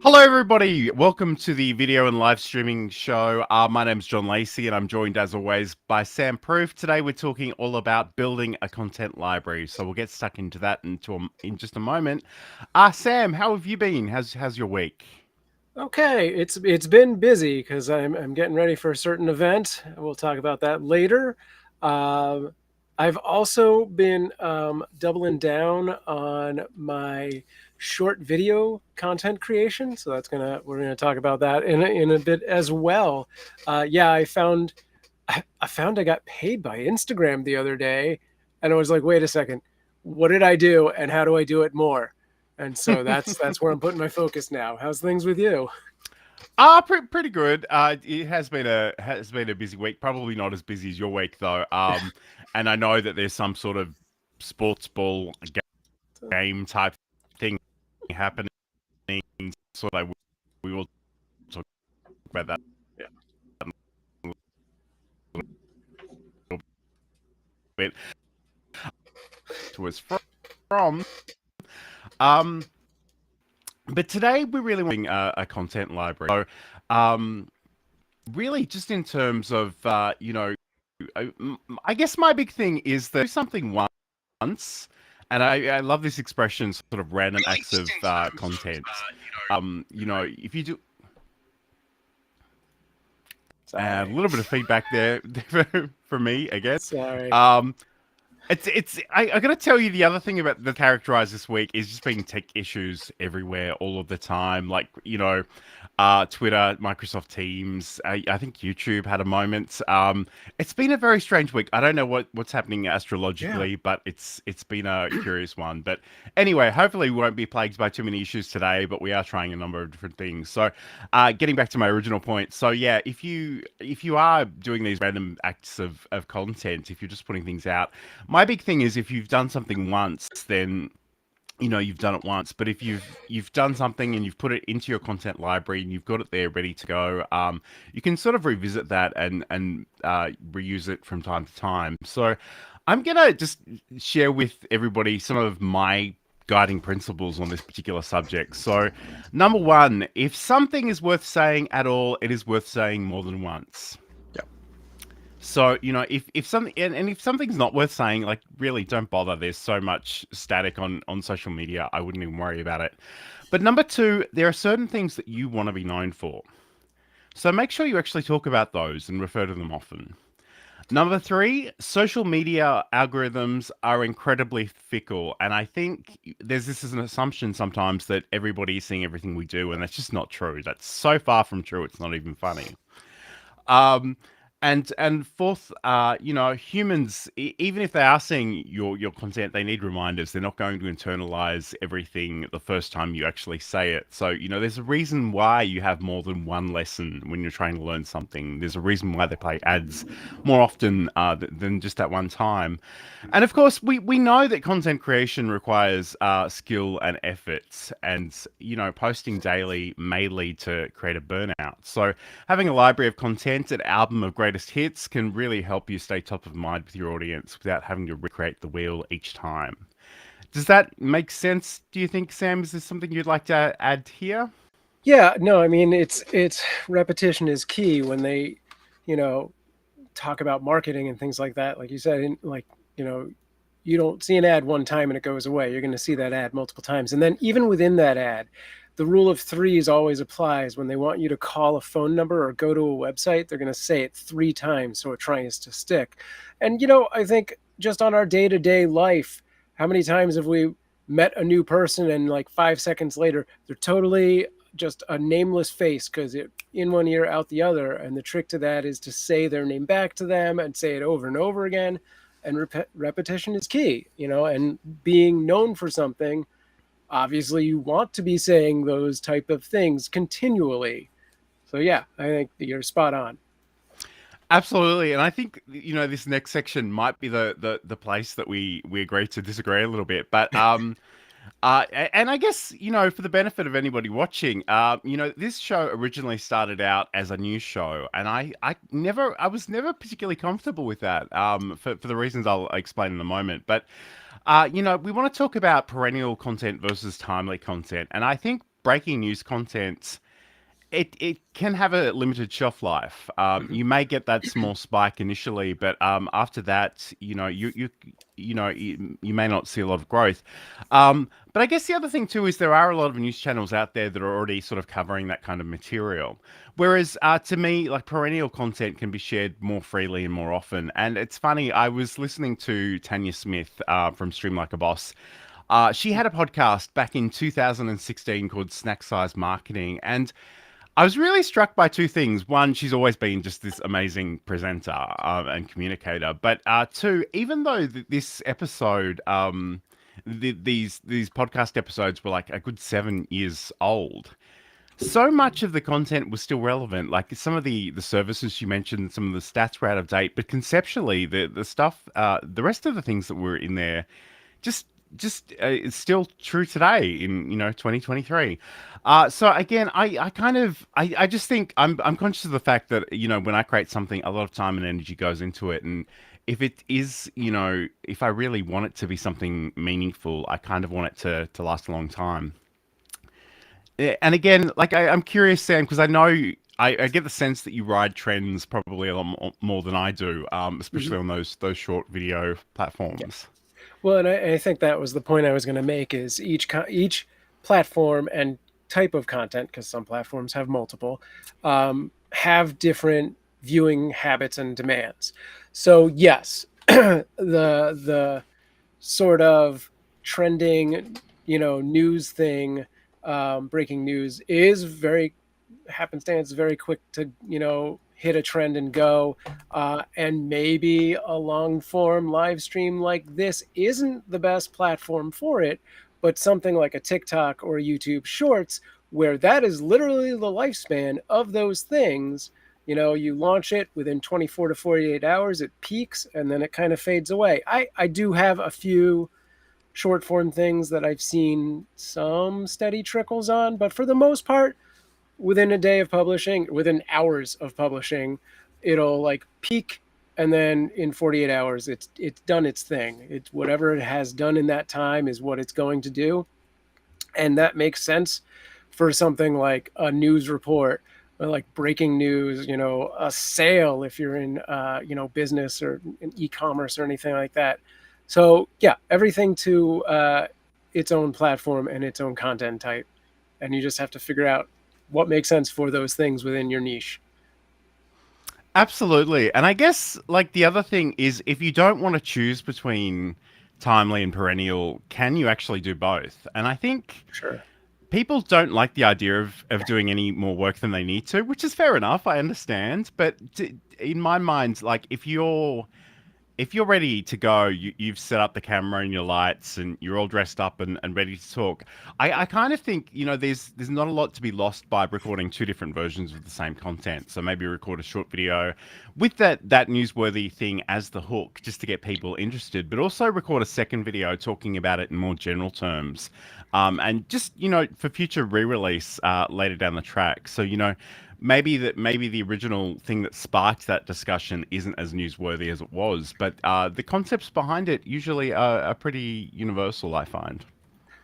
Hello everybody, welcome to the video and live streaming show. My name's John Lacey and I'm joined as always by Sam Proof. Today we're talking all about building a content library, so we'll get stuck into that in just a moment. Sam, how have you been? How's your week? Okay, it's been busy because I'm getting ready for a certain event. We'll talk about that later. I've also been doubling down on my short video content creation, so we're gonna talk about that in a bit as well. Yeah, I found I got paid by Instagram the other day, and I was like, wait a second, what did I do, and how do I do it more? And so that's where I'm putting my focus now. How's things with you? Pretty good. It has been a busy week. Probably not as busy as your week though. And I know that there's some sort of sports ball game type thing happening. So we will talk about that. Yeah. Bit to us from. But today we're really wanting a content library. So, really, just in terms of I guess my big thing is that do something once, and I love this expression, sort of random acts of content. If you do. A little bit of feedback there for me, I guess. Sorry. I gotta tell you, the other thing about the characterize this week is just being tech issues everywhere all of the time. Like, Twitter, Microsoft Teams, I think YouTube had a moment. It's been a very strange week. I don't know what's happening astrologically, but it's been a curious one. But anyway, hopefully we won't be plagued by too many issues today, but we are trying a number of different things. So getting back to my original point. So yeah, if you are doing these random acts of content, if you're just putting things out, my big thing is if you've done something once, then you've done it once. But if you've done something and you've put it into your content library and you've got it there ready to go, you can sort of revisit that and reuse it from time to time. So I'm gonna just share with everybody some of my guiding principles on this particular subject. So number one, if something is worth saying at all, it is worth saying more than once. So, if something and if something's not worth saying, like, really don't bother. There's so much static on social media. I wouldn't even worry about it. But number two, there are certain things that you want to be known for. So make sure you actually talk about those and refer to them often. Number three, social media algorithms are incredibly fickle. And I think there's this as an assumption sometimes that everybody is seeing everything we do, and that's just not true. That's so far from true, it's not even funny. And fourth, humans, even if they are seeing your content, they need reminders. They're not going to internalize everything the first time you actually say it. So, there's a reason why you have more than one lesson when you're trying to learn something. There's a reason why they play ads more often than just at one time. And of course, we know that content creation requires skill and effort. And, posting daily may lead to creative burnout. So having a library of content, an album of greatest hits can really help you stay top of mind with your audience without having to recreate the wheel each time. Does that make sense, do you think, Sam? Is there something you'd like to add here? Yeah, no, I mean, it's repetition is key when they, talk about marketing and things like that. Like you said, you don't see an ad one time and it goes away. You're going to see that ad multiple times. And then even within that ad, the rule of threes always applies. When they want you to call a phone number or go to a website, they're going to say it 3 times so it tries to stick. And, I think just on our day-to-day life, how many times have we met a new person and like 5 seconds later, they're totally just a nameless face because it in one ear out the other, and the trick to that is to say their name back to them and say it over and over again, and repetition is key, and being known for something, obviously you want to be saying those type of things continually. So yeah, I think you're spot on. Absolutely, and I think this next section might be the place that we agree to disagree a little bit, but and I guess for the benefit of anybody watching, this show originally started out as a news show, and I was never particularly comfortable with that, for the reasons I'll explain in a moment, but we want to talk about perennial content versus timely content, and I think breaking news content. It can have a limited shelf life. Mhm. You may get that small spike initially, but after that, you may not see a lot of growth. But I guess the other thing too is there are a lot of news channels out there that are already sort of covering that kind of material. Whereas to me, like perennial content can be shared more freely and more often. And it's funny, I was listening to Tanya Smith from Stream Like a Boss. She had a podcast back in 2016 called Snack Size Marketing, and I was really struck by two things. One, she's always been just this amazing presenter and communicator. But two, even though this episode, these podcast episodes were like a good 7 years old, so much of the content was still relevant. Like some of the services she mentioned, some of the stats were out of date, but conceptually, the stuff, the rest of the things that were in there just it's still true today in 2023. So again, I kind of I just think I'm conscious of the fact that when I create something, a lot of time and energy goes into it, and if it is if I really want it to be something meaningful, I kind of want it to last a long time. Yeah, and again, like I'm curious, Sam, because I know I get the sense that you ride trends probably a lot more than I do, Mhm. especially on those short video Yeah. platforms. Well, and I think that was the point I was going to make is each platform and type of content, because some platforms have multiple, have different viewing habits and demands. So yes, the sort of trending, news thing, breaking news is very happenstance, very quick to hit a trend and go. And maybe a long form live stream like this isn't the best platform for it, but something like a TikTok or YouTube Shorts, where that is literally the lifespan of those things. You launch it within 24 to 48 hours, it peaks, and then it kind of fades away. I do have a few short form things that I've seen some steady trickles on, but for the most part, within a day of publishing, within hours of publishing, it'll like peak, and then in 48 hours it's done its thing. It's whatever it has done in that time is what it's going to do. And that makes sense for something like a news report, or like breaking news, a sale if you're in business or in e-commerce or anything like that. So yeah, everything to its own platform and its own content type, and you just have to figure out what makes sense for those things within your niche. Absolutely. And I guess like the other thing is if you don't want to choose between timely and perennial, can you actually do both? And I think Sure. people don't like the idea of doing any more work than they need to, which is fair enough. I understand. But in my mind, like if you're ready to go, you've set up the camera and your lights and you're all dressed up and ready to talk. I kind of think, there's not a lot to be lost by recording two different versions of the same content. So maybe record a short video with that newsworthy thing as the hook just to get people interested, but also record a second video talking about it in more general terms. And just, for future re-release later down the track. So, maybe the original thing that sparked that discussion isn't as newsworthy as it was, but the concepts behind it usually are pretty universal, I find.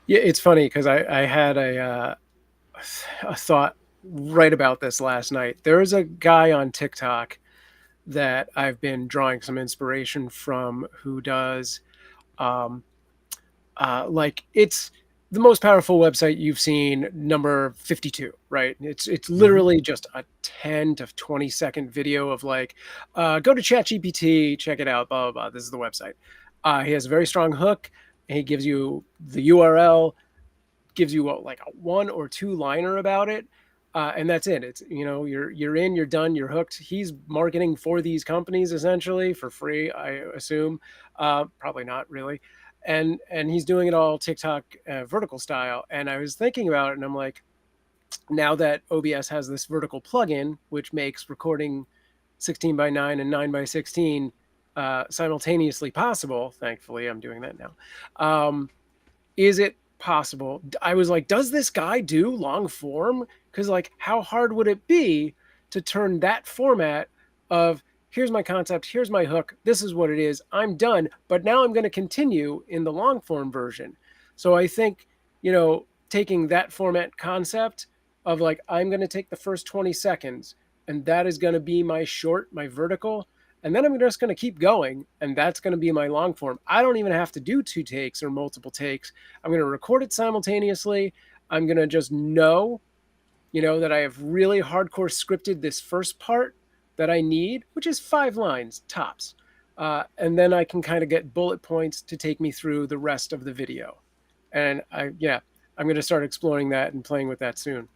Yeah, it's funny because I had a thought right about this last night. There is a guy on TikTok that I've been drawing some inspiration from who does um, like it's the most powerful website you've seen, number 52, right? It's Hmm. literally just a 10 to 20-second video of like, go to ChatGPT, check it out, blah, blah, blah. This is the website. He has a very strong hook. And he gives you the URL, gives you like a 1 or 2 liner about it. And that's it. It's, you're in, you're done, you're hooked. He's marketing for these companies essentially for free, I assume. Probably not really. And he's doing it all TikTok vertical style. And I was thinking about it, and I'm like, now that OBS has this vertical plugin, which makes recording 16 by 9 and 9 by 16 simultaneously possible. Thankfully, I'm doing that now. Is it possible? I was like, does this guy do long form? Because like, how hard would it be to turn that format of here's my concept, here's my hook, this is what it is, I'm done, but now I'm going to continue in the long form version. So I think, taking that format concept of like, I'm going to take the first 20 seconds and that is going to be my short, my vertical, and then I'm just going to keep going, and that's going to be my long form. I don't even have to do 2 takes or multiple takes. I'm going to record it simultaneously. I'm going to just know, that I have really hardcore scripted this first part that I need, which is 5 lines tops. And then I can kind of get bullet points to take me through the rest of the video. And I'm going to start exploring that and playing with that soon.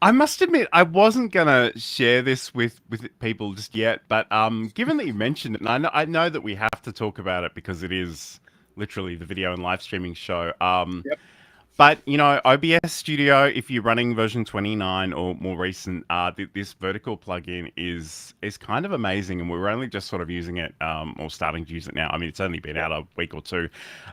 I must admit, I wasn't gonna share this with people just yet, but given that you mentioned it, and I know that we have to talk about it because it is literally the video and live streaming show. Yep. But OBS Studio, if you're running version 29 or more recent, this vertical plugin is kind of amazing, and we're only just sort of using it, or starting to use it now. I mean, it's only been out a week or two,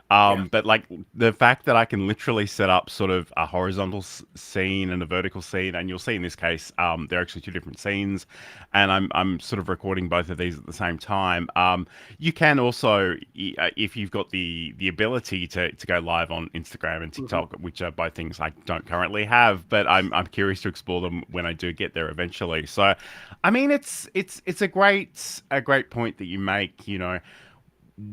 but like the fact that I can literally set up sort of a horizontal scene and a vertical scene, and you'll see in this case, they're actually 2 different scenes, and I'm sort of recording both of these at the same time. You can also, if you've got the ability to go live on Instagram and TikTok, which are both things I don't currently have, but I'm curious to explore them when I do get there eventually. So, I mean, it's a great point that you make.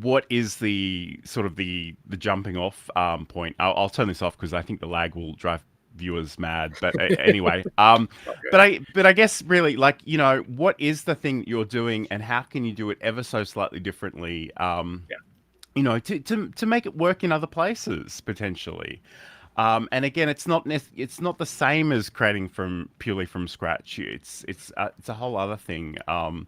What is the sort of the jumping off point? I'll turn this off because I think the lag will drive viewers mad. But anyway, but I guess really, like, what is the thing you're doing, and how can you do it ever so slightly differently? To make it work in other places potentially. And again, it's not the same as creating purely from scratch. It's a whole other thing. And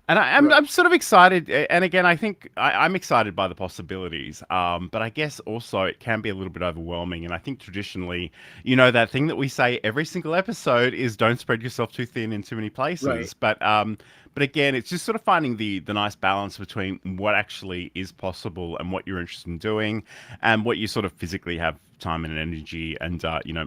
I'm sort of excited. And again, I think I'm excited by the possibilities. But I guess also it can be a little bit overwhelming. And I think traditionally, that thing that we say every single episode is don't spread yourself too thin in too many places. Right. But again, it's just sort of finding the nice balance between what actually is possible and what you're interested in doing, and what you sort of physically have time and energy and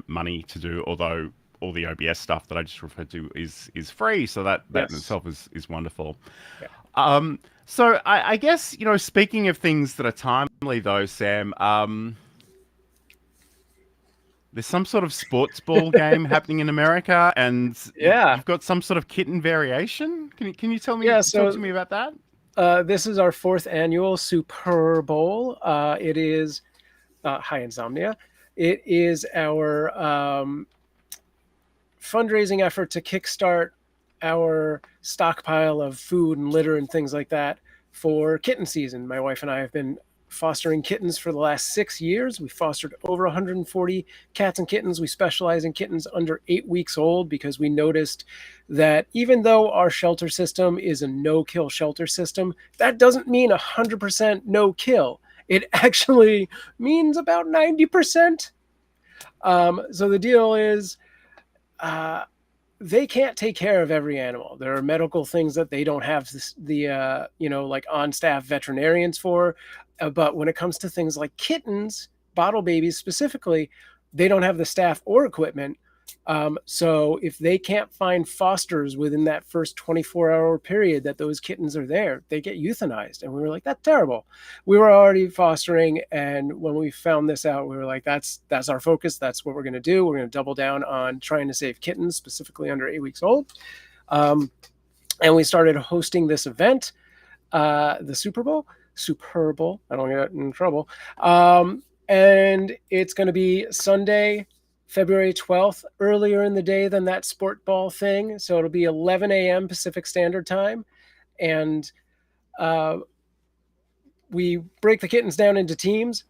money to do. Although all the OBS stuff that I just referred to is free, so that in itself is wonderful. Yeah. So I guess speaking of things that are timely though, Sam, there's some sort of sports ball game happening in America, and you've got some sort of kitten variation. Can you tell me talk to me about that? This is our 4th annual Super Bowl. It is Hi Insomnia. It is our fundraising effort to kickstart our stockpile of food and litter and things like that for kitten season. My wife and I have been fostering kittens for the last 6 years. We fostered over 140 cats and kittens. We specialize in kittens under 8 weeks old because we noticed that even though our shelter system is a no-kill shelter system, that doesn't mean 100% no-kill. It actually means about 90%. So the deal is, they can't take care of every animal. There are medical things that they don't have like on-staff veterinarians for. But when it comes to things like kittens, bottle babies specifically, they don't have the staff or equipment. So if they can't find fosters within that first 24-hour period that those kittens are there, they get euthanized. And we were like, that's terrible. We were already fostering, and when we found this out, we were like, that's our focus. That's what we're going to do. We're going to double down on trying to save kittens, specifically under 8 weeks old. And we started hosting this event, the Super Bowl. I don't get in trouble. And it's going to be Sunday, February 12th, earlier in the day than that sport ball thing. So it'll be 11 a.m. Pacific Standard Time. And we break the kittens down into teams.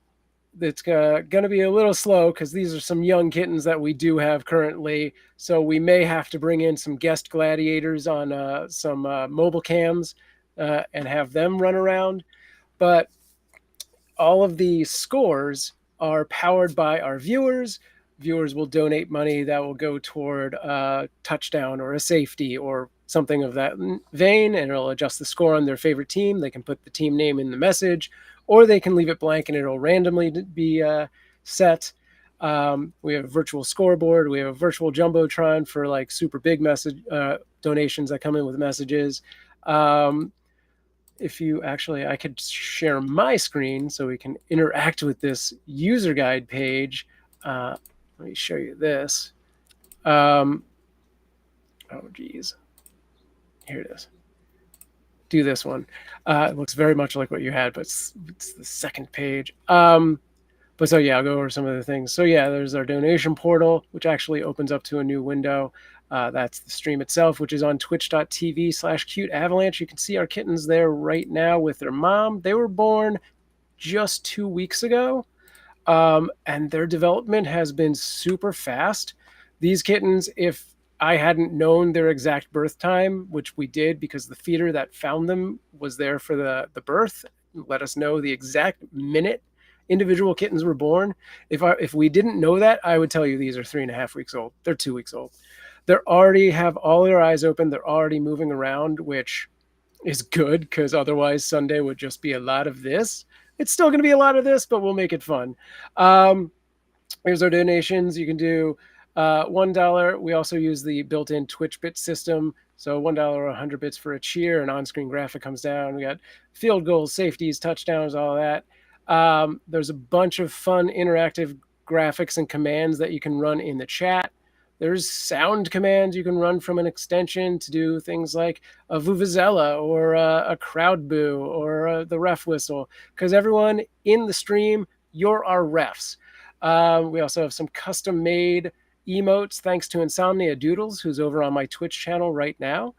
it's going to be a little slow because these are some young kittens that we do have currently. So we may have to bring in some guest gladiators on some mobile cams and have them run around. But all of the scores are powered by our viewers. Viewers will donate money that will go toward a touchdown or a safety or something of that vein, and it'll adjust the score on their favorite team. They can put the team name in the message, or they can leave it blank and it'll randomly be set. We have a virtual scoreboard. We have a virtual jumbotron for like super big message donations that come in with messages. If you actually, I could share my screen so we can interact with this user guide page. Let me show you this. Oh, geez. Here it is. Do this one. It looks very much like what you had, but it's the second page. But so, yeah, I'll go over some of the things. So, yeah, there's our donation portal, which actually opens up to a new window. That's the stream itself, which is on twitch.tv/cuteavalanche. You can see our kittens there right now with their mom. They were born just 2 weeks ago, and their development has been super fast. These kittens, if I hadn't known their exact birth time, which we did because the feeder that found them was there for the birth, let us know the exact minute individual kittens were born. If we didn't know that, I would tell you these are 3.5 weeks old. They're 2 weeks old. They already have all their eyes open. They're already moving around, which is good because otherwise Sunday would just be a lot of this. It's still going to be a lot of this, but we'll make it fun. Here's our donations. You can do $1. We also use the built-in Twitch bit system. So $1 or 100 bits for a cheer. An on-screen graphic comes down. We got field goals, safeties, touchdowns, all that. There's a bunch of fun interactive graphics and commands that you can run in the chat. There's sound commands you can run from an extension to do things like a vuvuzela or a crowd boo or the ref whistle. Because everyone in the stream, you're our refs. We also have some custom-made emotes thanks to Insomnia Doodles, who's over on my Twitch channel right now.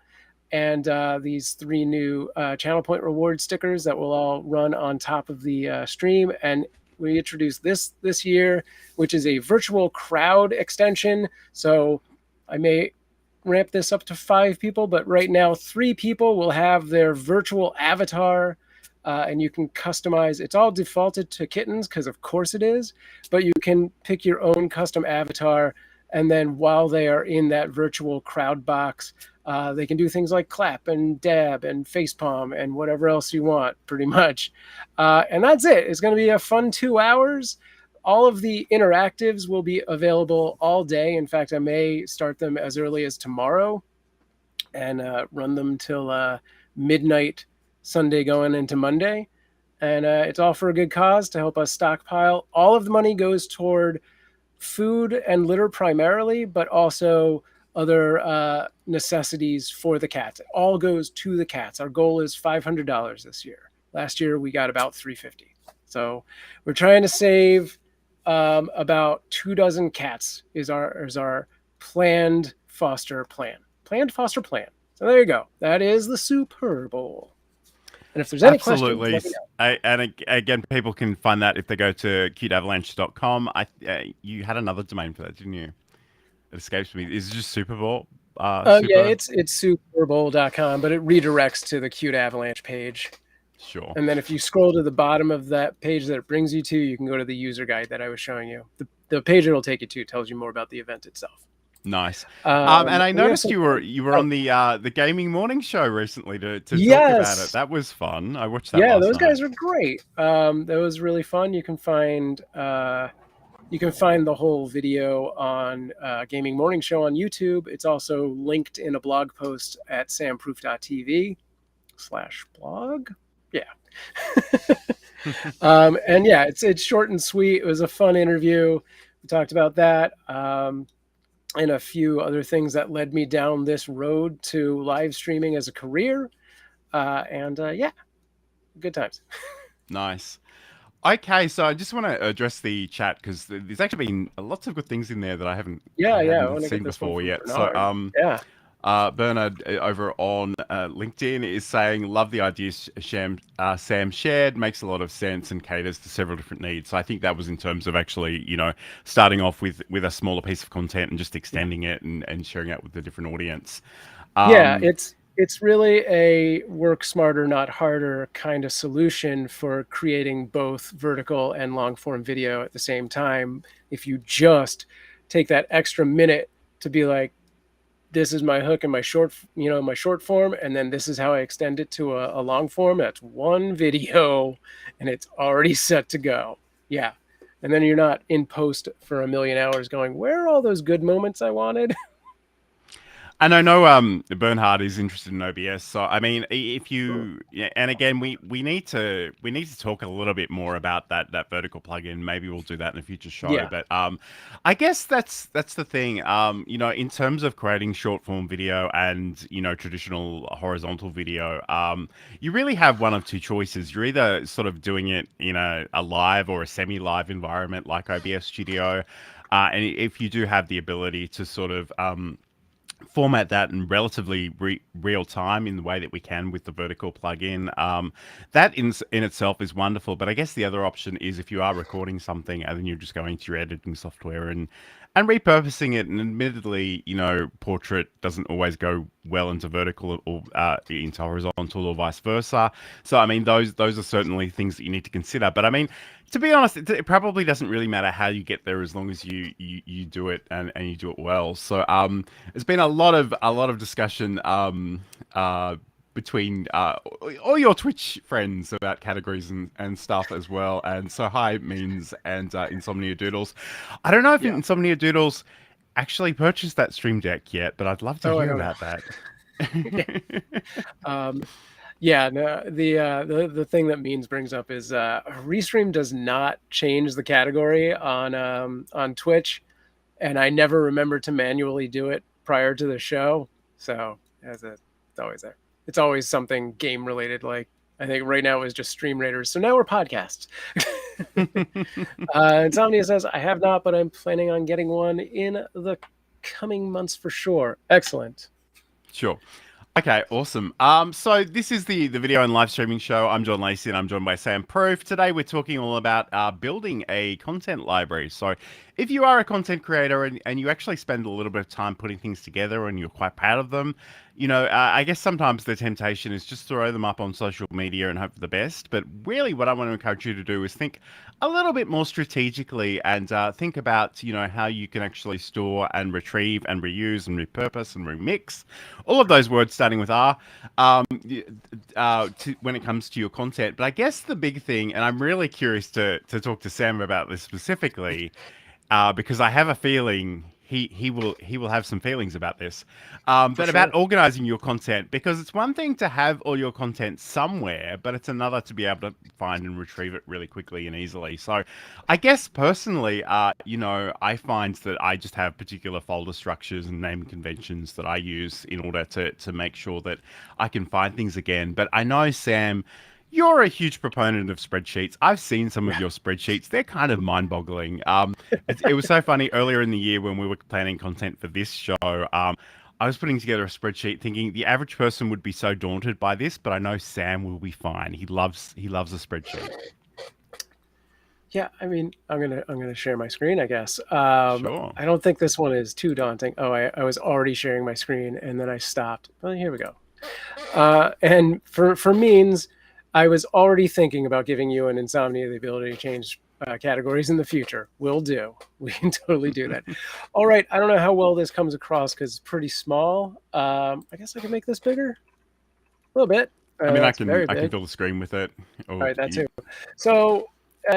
And these 3 new channel point reward stickers that will all run on top of the stream. And we introduced this year, which is a virtual crowd extension. So I may ramp this up to 5 people, but right now 3 people will have their virtual avatar, and you can customize. It's all defaulted to kittens because of course it is, but you can pick your own custom avatar. And then while they are in that virtual crowd box, they can do things like clap and dab and facepalm and whatever else you want, pretty much. And that's it. It's going to be a fun 2 hours. All of the interactives will be available all day. In fact, I may start them as early as tomorrow and run them till midnight Sunday going into Monday. And it's all for a good cause to help us stockpile. All of the money goes toward food and litter primarily, but also other necessities for the cats. It all goes to the cats. Our goal is $500 this year. Last year we got about $350. So we're trying to save about 24 cats is our planned foster plan. Planned foster plan. So there you go. That is the Super Bowl. And if there's any questions, let me know. And again, people can find that if they go to cuteavalanche.com. You had another domain for that, didn't you? It escapes me. Is it just Super Bowl? Yeah, it's superbowl.com, but it redirects to the Cute Avalanche page. Sure. And then if you scroll to the bottom of that page that it brings you to, you can go to the user guide that I was showing you. The page it'll take you to tells you more about the event itself. Nice. And I noticed you were on the gaming morning show recently to talk about it. That was fun. I watched that. Yeah, last those night. guys were great. That was really fun. You can find the whole video on Gaming Morning Show on YouTube. It's also linked in a blog post at samproof.tv/blog. Yeah. And yeah, it's short and sweet. It was a fun interview. We talked about that. And a few other things that led me down this road to live streaming as a career. Yeah, good times. Nice. Okay, so I just want to address the chat because there's actually been lots of good things in there that I haven't seen before yet. So Bernard over on LinkedIn is saying, "Love the idea Sam shared. Makes a lot of sense and caters to several different needs." So I think that was in terms of actually, starting off with a smaller piece of content and just Yeah. extending it and sharing it with a different audience. Yeah, Um, it's really a work smarter, not harder kind of solution for creating both vertical and long form video at the same time. If you just take that extra minute to be like, this is my hook and my short, my short form, and then this is how I extend it to a long form. That's one video, and it's already set to go. Yeah, and then you're not in post for a million hours going, where are all those good moments I wanted? And I know Bernhard is interested in OBS, so I mean, if you yeah, and again, we need to talk a little bit more about that vertical plugin. Maybe we'll do that in a future show. Yeah, But I guess that's the thing. In terms of creating short form video and traditional horizontal video, you really have one of two choices. You're either sort of doing it in a live or a semi-live environment like OBS Studio, and if you do have the ability to sort of format that in relatively real time in the way that we can with the vertical plugin. That in itself is wonderful. But I guess the other option is if you are recording something and then you're just going to your editing software and repurposing it. And admittedly, portrait doesn't always go well into vertical or into horizontal or vice versa. So I mean, those are certainly things that you need to consider. But I mean, to be honest, it probably doesn't really matter how you get there as long as you do it and you do it well. So there's been a lot of discussion between all your Twitch friends about categories and stuff as well. And so hi means and Insomnia Doodles. I don't know if yeah. Insomnia Doodles actually purchased that Stream Deck yet, but I'd love to Oh, I hear don't know. about that. Yeah. Um, yeah, no, the thing that Means brings up is Restream does not change the category on Twitch, and I never remember to manually do it prior to the show. So it's always there. It's always something game related. Like I think right now it was just Stream Raiders. So now we're podcasts. Insomnia says I have not, but I'm planning on getting one in the coming months for sure. Excellent. Sure. Okay, awesome. So this is the video and live streaming show. I'm John Lacey and I'm joined by Sam Proof. Today we're talking all about building a content library. So if you are a content creator and you actually spend a little bit of time putting things together and you're quite proud of them, I guess sometimes the temptation is just throw them up on social media and hope for the best. But really what I want to encourage you to do is think a little bit more strategically and think about, how you can actually store and retrieve and reuse and repurpose and remix all of those words starting with R when it comes to your content. But I guess the big thing, and I'm really curious to talk to Sam about this specifically, because I have a feeling he will have some feelings about this. For But about sure. organizing your content, because it's one thing to have all your content somewhere, but it's another to be able to find and retrieve it really quickly and easily. So, I guess personally, I find that I just have particular folder structures and naming conventions that I use in order to make sure that I can find things again. But I know Sam. You're a huge proponent of spreadsheets. I've seen some of Yeah. your spreadsheets. They're kind of mind-boggling. It was so funny earlier in the year when we were planning content for this show. I was putting together a spreadsheet thinking the average person would be so daunted by this, but I know Sam will be fine. He loves a spreadsheet. Yeah, I mean, I'm gonna share my screen, I guess. Sure. I don't think this one is too daunting. Oh, I was already sharing my screen and then I stopped. Well, here we go. And for Means, I was already thinking about giving you an Insomnia the ability to change categories in the future. Will do. We can totally do that. All right. I don't know how well this comes across because it's pretty small. I guess I can make this bigger a little bit. I mean, I That's can very I can big. fill the screen with it. All Or right, that too. So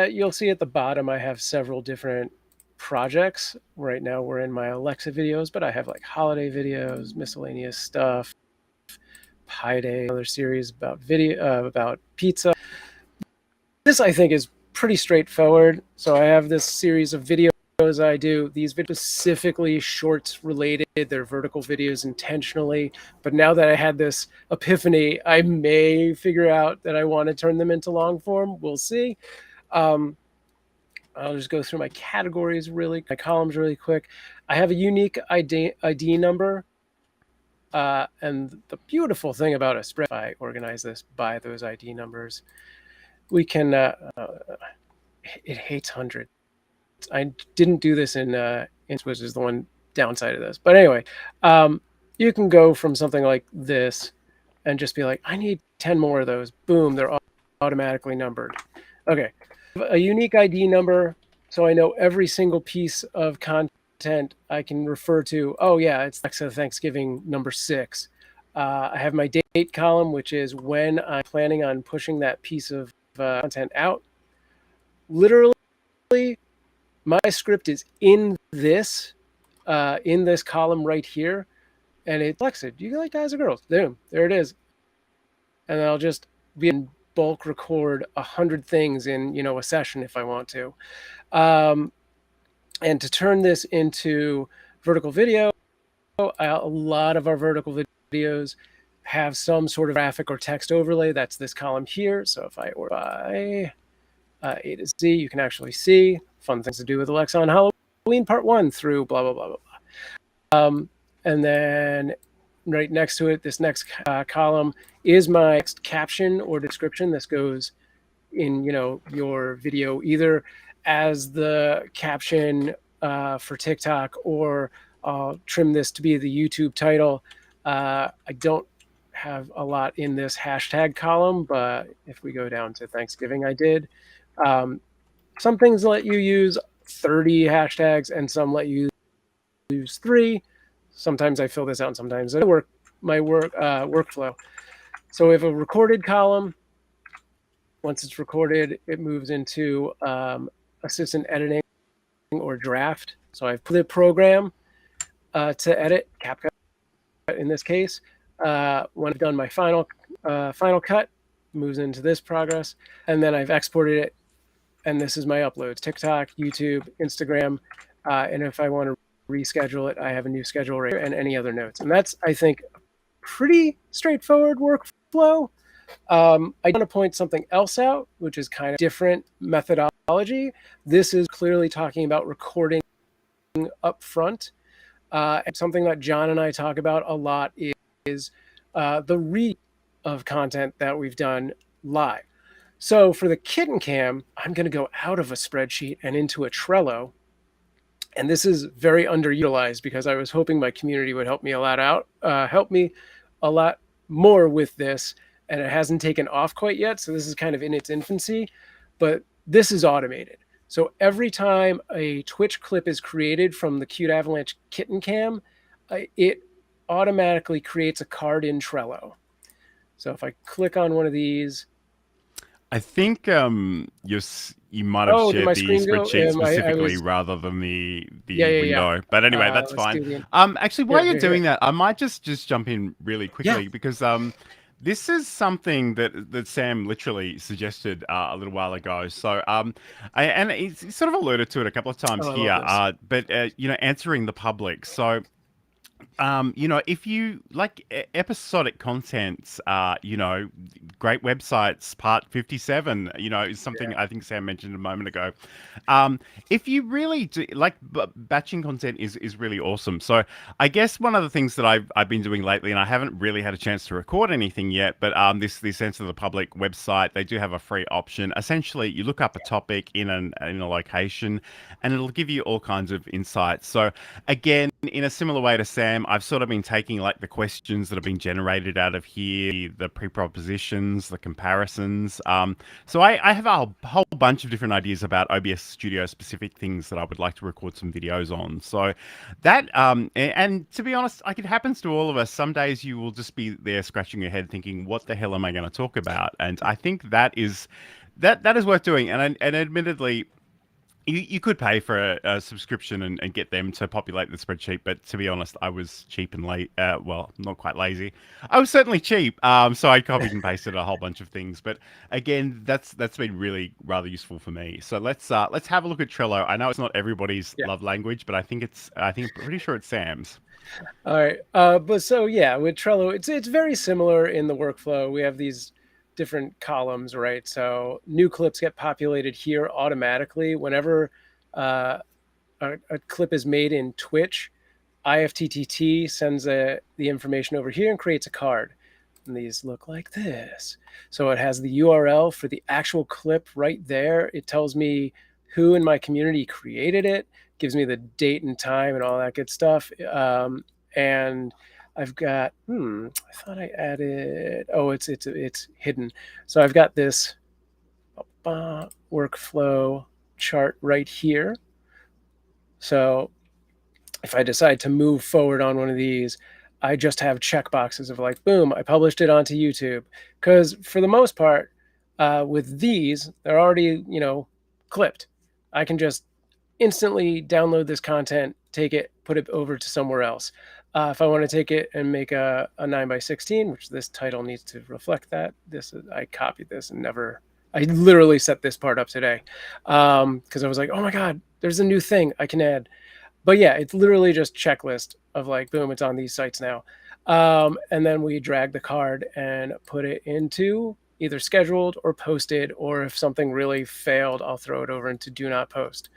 you'll see at the bottom, I have several different projects. Right now, we're in my Alexa videos, but I have like holiday videos, miscellaneous stuff, Pi Day, another series about video about pizza. This I think is pretty straightforward. So I have this series of videos I do. These videos specifically shorts related. They're vertical videos intentionally. But now that I had this epiphany, I may figure out that I want to turn them into long form. We'll see. Um, I'll just go through my categories my columns really quick. I have a unique ID number And the beautiful thing about a spreadsheet, if I organize this by those ID numbers, we can, it hates hundreds. I didn't do this in which is the one downside of this. But anyway, you can go from something like this and just be like, I need 10 more of those. Boom, they're automatically numbered. Okay, a unique ID number, so I know every single piece of content I can refer to. Oh yeah, it's Alexa Thanksgiving number 6. I have my date column, which is when I'm planning on pushing that piece of content out. Literally, my script is in this column right here, and it's Alexa, do you like guys or girls? Boom, there it is. And then I'll just be in bulk record 100 things in a session if I want to. And to turn this into vertical video, a lot of our vertical videos have some sort of graphic or text overlay. That's this column here. So if I order by A to Z, you can actually see fun things to do with Alexa on Halloween part 1 through blah, blah, blah, blah, blah. And then right next to it, this next column is my next caption or description. This goes in, your video either as the caption for TikTok, or I'll trim this to be the YouTube title. I don't have a lot in this hashtag column, but if we go down to Thanksgiving, I did. Some things let you use 30 hashtags and some let you use 3. Sometimes I fill this out and sometimes I work my workflow. So we have a recorded column. Once it's recorded, it moves into assistant editing or draft. So I've put the program to edit, CapCut in this case. When I've done my final cut, moves into this progress, and then I've exported it, and this is my uploads: TikTok, YouTube, Instagram, and if I want to reschedule it, I have a new schedule right here, and any other notes. And that's, I think, a pretty straightforward workflow. I want to point something else out, which is kind of different methodology. This is clearly talking about recording up front. And something that John and I talk about a lot is the read of content that we've done live. So for the kitten cam, I'm going to go out of a spreadsheet and into a Trello. And this is very underutilized because I was hoping my community would help me a lot more with this. And it hasn't taken off quite yet. So this is kind of in its infancy, but this is automated. So every time a Twitch clip is created from the Cute Avalanche kitten cam, it automatically creates a card in Trello. So if I click on one of these, I think you might have shared the spreadsheet specifically rather than the window. But anyway, that's fine. Actually, while you're doing that, I might just jump in really quickly because this is something that Sam literally suggested a little while ago. So and he's sort of alluded to it a couple of times here. But answering the public. So if you like episodic content, great websites, part 57, is something I think Sam mentioned a moment ago. If you really do, like, batching content is really awesome. So I guess one of the things that I've been doing lately, and I haven't really had a chance to record anything yet, but this Answer the Public website, they do have a free option. Essentially, you look up a topic in a location, and it'll give you all kinds of insights. So again, in a similar way to Sam, I've sort of been taking like the questions that have been generated out of here, the pre-propositions, the comparisons. So I have a whole bunch of different ideas about OBS Studio specific things that I would like to record some videos on. So that, and to be honest, like, it happens to all of us. Some days you will just be there scratching your head thinking, what the hell am I going to talk about? And I think that is worth doing. And admittedly, you could pay for a subscription and get them to populate the spreadsheet, but to be honest, I was cheap and well, not quite lazy. I was certainly cheap, so I copied and pasted a whole bunch of things. But again, that's been really rather useful for me. So let's have a look at Trello. I know it's not everybody's love language, but I'm pretty sure it's Sam's. All right, but so with Trello, it's very similar in the workflow. We have these different columns, right? So new clips get populated here automatically whenever a clip is made in Twitch. IFTTT sends the information over here and creates a card. And these look like this. So it has the URL for the actual clip right there. It tells me who in my community created it, gives me the date and time and all that good stuff. And I've got, I thought I added, oh, it's hidden. So I've got this workflow chart right here. So if I decide to move forward on one of these, I just have checkboxes of like, boom, I published it onto YouTube. Because for the most part, with these, they're already, clipped. I can just instantly download this content, take it, put it over to somewhere else. If I want to take it and make a 9:16, which this title needs to reflect that, I copied this and I literally set this part up today because I was like, oh my God, there's a new thing I can add. But yeah, it's literally just checklist of like, boom, it's on these sites now. And then we drag the card and put it into either scheduled or posted, or if something really failed, I'll throw it over into do not post.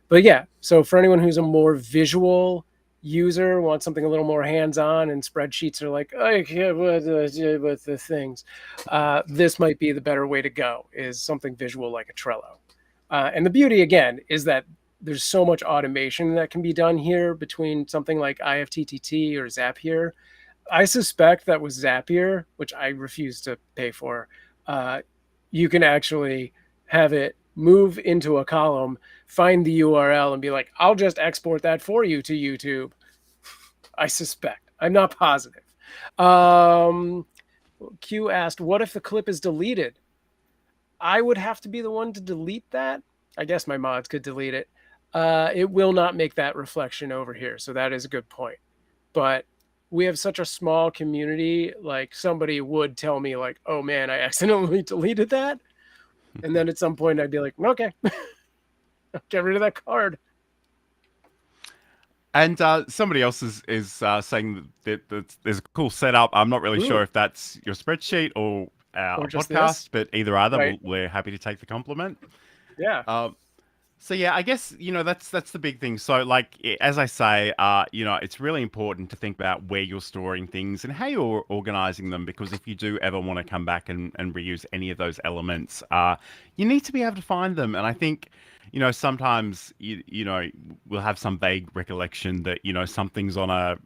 But yeah, so for anyone who's a more visual user, wants something a little more hands-on, and spreadsheets are like, I can't with the things, this might be the better way to go, is something visual like a Trello. And the beauty, again, is that there's so much automation that can be done here between something like IFTTT or Zapier. I suspect that with Zapier, which I refuse to pay for, you can actually have it move into a column, find the URL, and be like, I'll just export that for you to YouTube. I suspect. I'm not positive. Q asked, what if the clip is deleted? I would have to be the one to delete that. I guess my mods could delete it. It will not make that reflection over here. So that is a good point. But we have such a small community, like somebody would tell me like, oh man, I accidentally deleted that. And then at some point I'd be like, okay, get rid of that card. And somebody else is saying that there's a cool setup. I'm not really sure if that's your spreadsheet or our podcast, but either right. we're happy to take the compliment. Yeah. So yeah, I guess that's the big thing. So like as I say, it's really important to think about where you're storing things and how you're organizing them, because if you do ever want to come back and reuse any of those elements, you need to be able to find them. And I think sometimes we'll have some vague recollection that something's on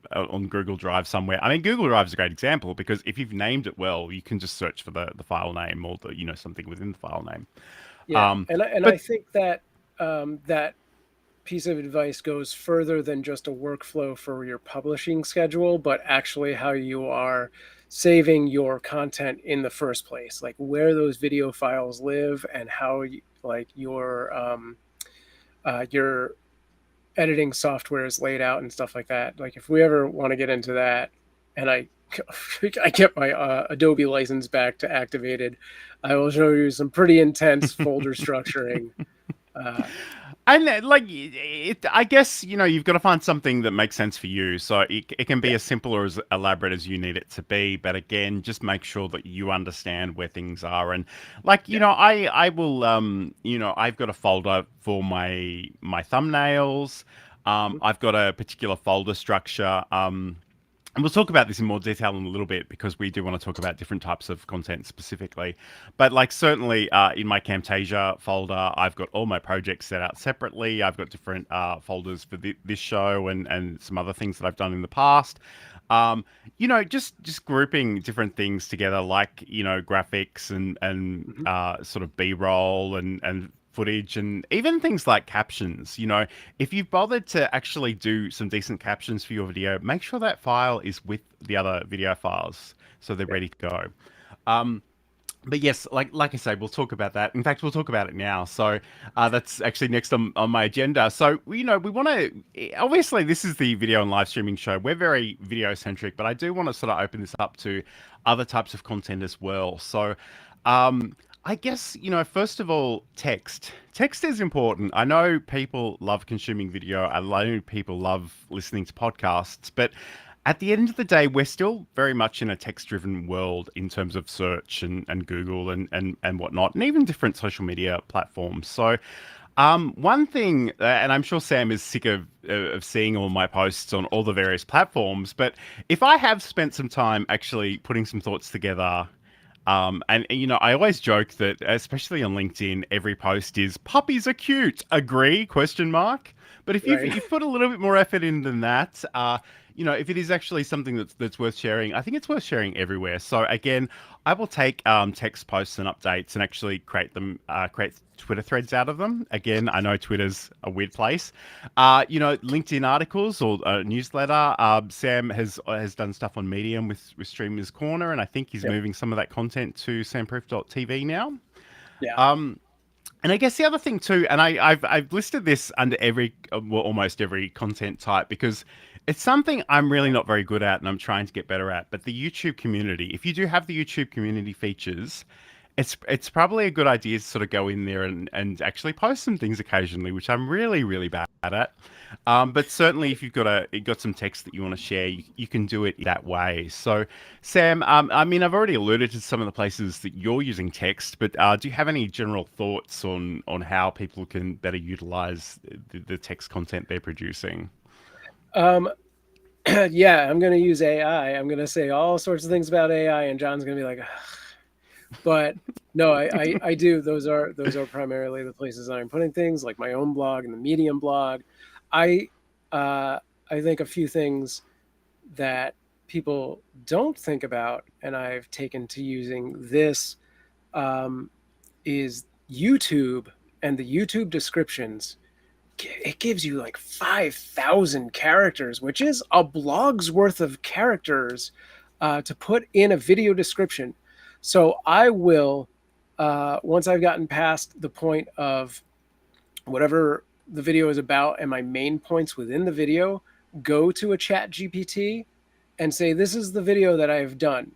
Google Drive somewhere. I mean, Google Drive is a great example because if you've named it well, you can just search for the file name or the something within the file name. Yeah, I think that that piece of advice goes further than just a workflow for your publishing schedule, but actually how you are saving your content in the first place, like where those video files live and how your editing software is laid out and stuff like that. Like if we ever want to get into that, and I get my Adobe license back to activated, I will show you some pretty intense folder structuring. And I guess you've got to find something that makes sense for you. So it can be as simple or as elaborate as you need it to be. But again, just make sure that you understand where things are. And I will I've got a folder for my thumbnails. I've got a particular folder structure. And we'll talk about this in more detail in a little bit because we do want to talk about different types of content specifically. But like certainly in my Camtasia folder, I've got all my projects set out separately. I've got different folders for this show and some other things that I've done in the past. Just grouping different things together, like graphics and sort of B-roll and footage, and even things like captions. If you've bothered to actually do some decent captions for your video, make sure that file is with the other video files so they're ready to go. But yes, like I say, we'll talk about that. In fact, we'll talk about it now. So that's actually next on my agenda. So we want to, obviously this is the video and live streaming show. We're very video centric, but I do want to sort of open this up to other types of content as well. So I guess, first of all, text. Text is important. I know people love consuming video. I know people love listening to podcasts, but at the end of the day, we're still very much in a text-driven world in terms of search and Google and whatnot, and even different social media platforms. So One thing, and I'm sure Sam is sick of seeing all my posts on all the various platforms, but if I have spent some time actually putting some thoughts together, and you know, I always joke that, especially on LinkedIn, every post is "puppies are cute." Agree? Question mark. But if Right. you've put a little bit more effort in than that, you know, if it is actually something that's worth sharing, I think it's worth sharing everywhere. So again, I will take text posts and updates and actually create Twitter threads out of them. Again, I know Twitter's a weird place. You know, LinkedIn articles or a newsletter. Sam has done stuff on Medium with Streamers Corner, and I think he's Yep. moving some of that content to samproof.tv now. Yeah. Um, and I guess the other thing too, and I've listed this under every, well, almost every content type because it's something I'm really not very good at and I'm trying to get better at. But the YouTube community, if you do have the YouTube community features, it's probably a good idea to sort of go in there and actually post some things occasionally, which I'm really bad at. But certainly, if you've got some text that you want to share, you can do it that way. So, Sam, I mean, I've already alluded to some of the places that you're using text, but do you have any general thoughts on how people can better utilize the text content they're producing? Um, yeah, I'm going to use AI. I'm going to say all sorts of things about AI, and John's going to be like, "Ugh." But no, I do. Those are primarily the places that I'm putting things, like my own blog and the Medium blog. I uh, I think a few things that people don't think about, and I've taken to using this, um, is YouTube and the YouTube descriptions. It gives you like 5,000 characters, which is a blog's worth of characters to put in a video description. So I will, once I've gotten past the point of whatever the video is about and my main points within the video, go to a chat GPT and say, this is the video that I've done.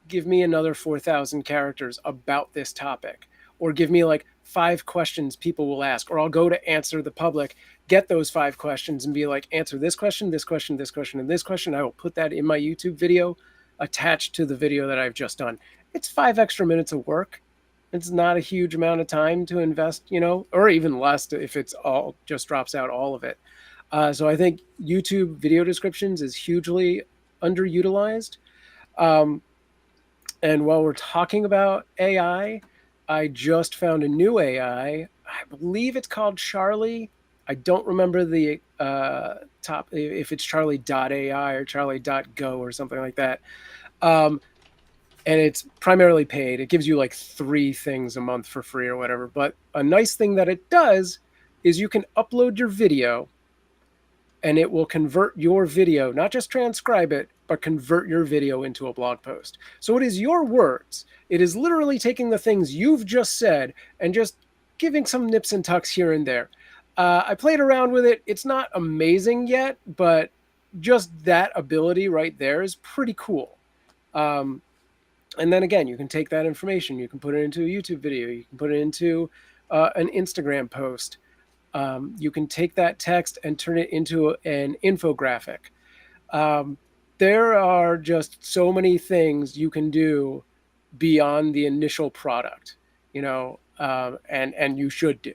Give me another 4,000 characters about this topic, or give me like 5 questions people will ask, or I'll go to answer the public, get those 5 questions and be like, answer this question, this question, this question, and this question. I will put that in my YouTube video attached to the video that I've just done. It's 5 extra minutes of work. It's not a huge amount of time to invest, or even less if it's all just drops out all of it. So I think YouTube video descriptions is hugely underutilized. Um, and while we're talking about AI, I just found a new AI. I believe it's called Charlie. I don't remember the top, if it's Charlie.ai or Charlie.go or something like that. And it's primarily paid. It gives you like 3 things a month for free or whatever. But a nice thing that it does is you can upload your video and it will convert your video, not just transcribe it, but convert your video into a blog post. So it is your words. It is literally taking the things you've just said and just giving some nips and tucks here and there. I played around with it. It's not amazing yet, but just that ability right there is pretty cool. And then again, you can take that information, you can put it into a YouTube video, you can put it into an Instagram post. You can take that text and turn it into an infographic. There are just so many things you can do beyond the initial product, and you should do.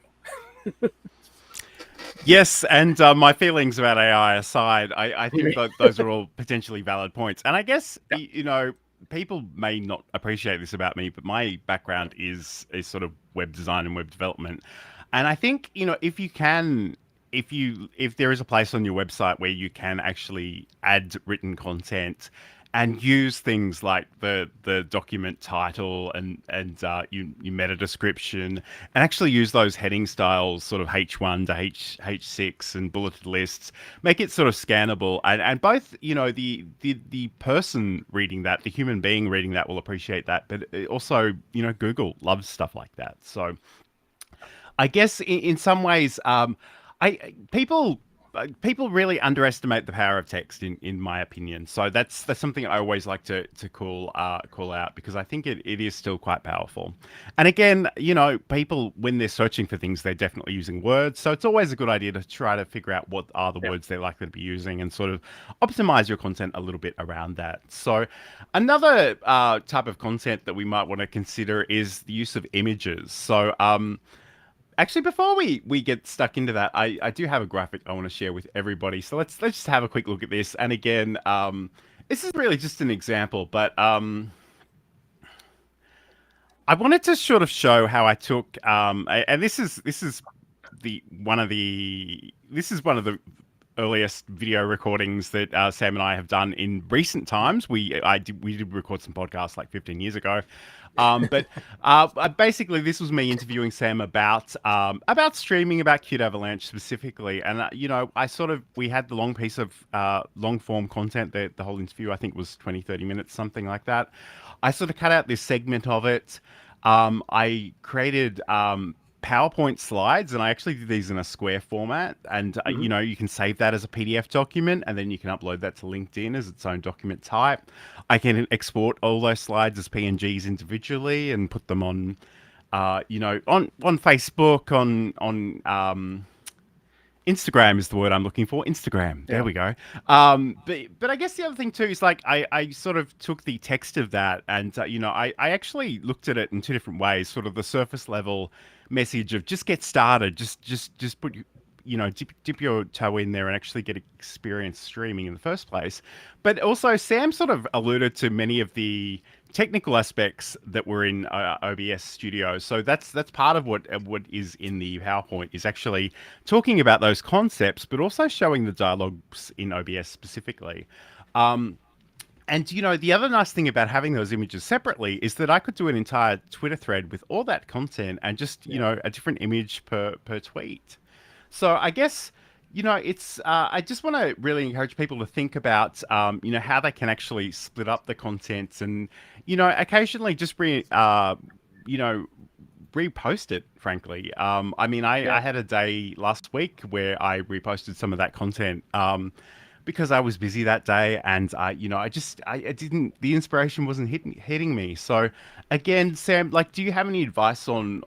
Yes, and my feelings about AI aside, I think that those are all potentially valid points. And I guess, Yeah. you know, people may not appreciate this about me, but my background is sort of web design and web development. And I think, you know, if you can, if there is a place on your website where you can actually add written content and use things like the document title and you meta description and actually use those heading styles, sort of H1 to H6 and bulleted lists, make it sort of scannable, and both, you know, the person reading that, the human being reading that will appreciate that, but also, you know, Google loves stuff like that. So I guess in some ways, I people really underestimate the power of text, in my opinion. So that's something I always like to call out because I think it is still quite powerful. And again, you know, people when they're searching for things, they're definitely using words. So it's always a good idea to try to figure out what are the Yeah. words they're likely to be using and sort of optimize your content a little bit around that. So another type of content that we might want to consider is the use of images. So Actually, before we get stuck into that, I do have a graphic I want to share with everybody. So let's just have a quick look at this. And again, this is really just an example, but I wanted to sort of show how I took and this is the one of the this is one of the earliest video recordings that Sam and I have done in recent times. We did record some podcasts like 15 years ago, but basically this was me interviewing Sam about streaming, about Qt Avalanche specifically, and we had the long piece of long form content. The whole interview I think was 20-30 minutes, something like that. I sort of cut out this segment of it. I created PowerPoint slides, and I actually did these in a square format. And Hmm. you can save that as a PDF document, and then you can upload that to LinkedIn as its own document type. I can export all those slides as PNGs individually and put them on, on Facebook, on Instagram is the word I'm looking for. Instagram. There Yeah. we go. But I guess the other thing too is like I sort of took the text of that and I actually looked at it in two different ways. Sort of the surface level message of just get started, just put dip your toe in there and actually get experience streaming in the first place. But also Sam sort of alluded to many of the technical aspects that were in OBS Studio. So that's part of what is in the PowerPoint is actually talking about those concepts, but also showing the dialogues in OBS specifically. And the other nice thing about having those images separately is that I could do an entire Twitter thread with all that content and just Yeah. a different image per tweet. So I guess it's I just want to really encourage people to think about how they can actually split up the contents and occasionally just you know repost it. Frankly, I mean, I Yeah. had a day last week where I reposted some of that content. Because I was busy that day, and I didn't. The inspiration wasn't hitting me. So, again, Sam, like, do you have any advice on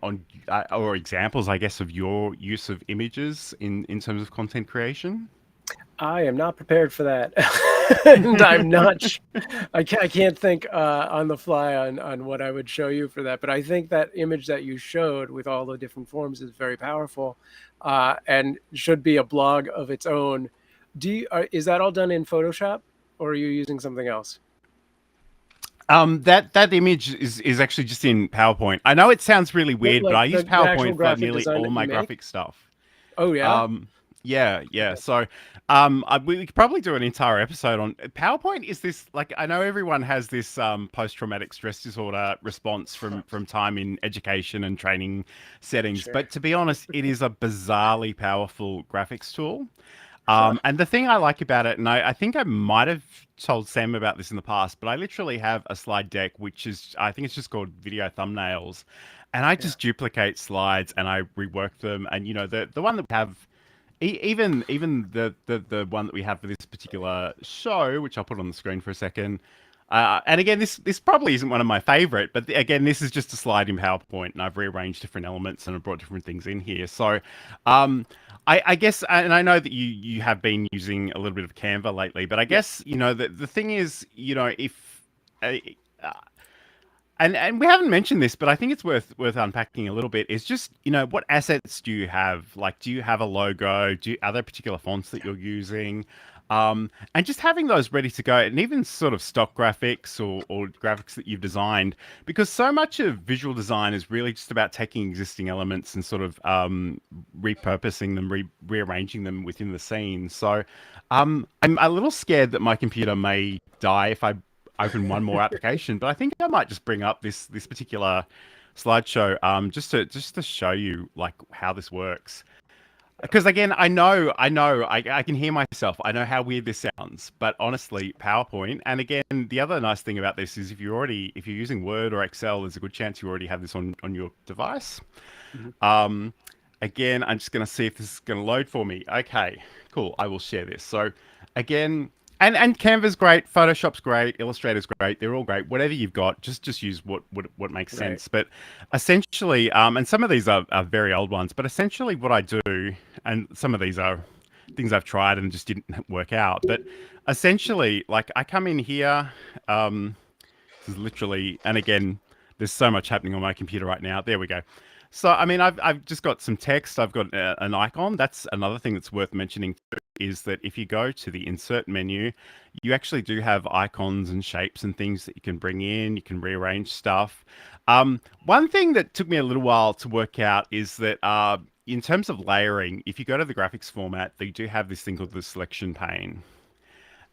or examples, I guess, of your use of images in terms of content creation? I am not prepared for that, and I'm not. I can't think on the fly on what I would show you for that. But I think that image that you showed with all the different forms is very powerful, and should be a blog of its own. Is that all done in Photoshop, or are you using something else? That image is actually just in PowerPoint. I know it sounds really weird, but Like I use the actual PowerPoint for graphic nearly design all that you my make? graphic stuff. Oh yeah. Um, yeah, yeah. Okay. So, we could probably do an entire episode on PowerPoint. Is this like I know everyone has this post-traumatic stress disorder response from time in education and training settings, Sure. but to be honest, it is a bizarrely powerful graphics tool. Huh. And the thing I like about it, and I think I might have told Sam about this in the past, but I literally have a slide deck, which is, I think it's just called video thumbnails. And I Yeah. just duplicate slides and I rework them. And, the one that we have, even the one that we have for this particular show, which I'll put on the screen for a second. And again, this probably isn't one of my favorite, but again, this is just a slide in PowerPoint, and I've rearranged different elements and I've brought different things in here. So, um, I guess, and I know that you have been using a little bit of Canva lately, but I Yeah. guess the thing is, if uh, uh, and we haven't mentioned this, but I think it's worth unpacking a little bit. Is just what assets do you have? Like, do you have a logo? Are there particular fonts that you're using? And just having those ready to go, and even sort of stock graphics or graphics that you've designed, because so much of visual design is really just about taking existing elements and sort of repurposing them, rearranging them within the scene. So I'm a little scared that my computer may die if I open one more application, but I think I might just bring up this particular slideshow just to show you like how this works. Because again, I can hear myself. I know how weird this sounds, but honestly, PowerPoint. And again, the other nice thing about this is if you're using Word or Excel, there's a good chance you already have this on your device. Mhm. Um, Again, I'm just going to see if this is going to load for me. Okay, cool. I will share this. So again, and Canva's great, Photoshop's great, Illustrator's great. They're all great. Whatever you've got, just use what makes Right. sense. But essentially, and some of these are very old ones, but essentially what I do, and some of these are things I've tried and just didn't work out. But essentially, like I come in here, this is literally, and again, there's so much happening on my computer right now. There we go. So, I mean, I've just got some text. I've got an icon. That's another thing that's worth mentioning too, is that if you go to the insert menu, you actually do have icons and shapes and things that you can bring in. You can rearrange stuff. One thing that took me a little while to work out is that in terms of layering, if you go to the graphics format, they do have this thing called the selection pane.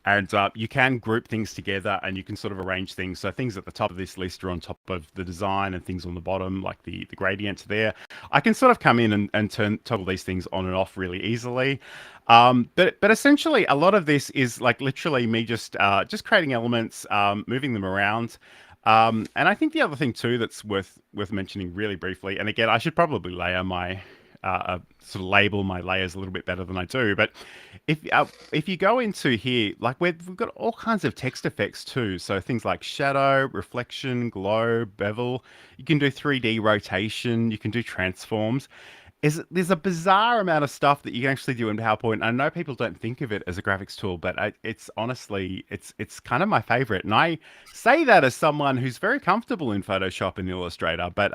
And you can group things together and you can sort of arrange things. So things at the top of this list are on top of the design and things on the bottom, like the gradients there. I can sort of come in and toggle these things on and off really easily. But essentially, a lot of this is like literally me just creating elements, moving them around. And I think the other thing too that's worth mentioning really briefly, and again, I should probably layer my sort of label my layers a little bit better than I do. But if you go into here, like we've got all kinds of text effects too. So things like shadow, reflection, glow, bevel. You can do 3D rotation. You can do transforms. There's a bizarre amount of stuff that you can actually do in PowerPoint. I know people don't think of it as a graphics tool, but it's honestly it's kind of my favorite. And I say that as someone who's very comfortable in Photoshop and Illustrator. But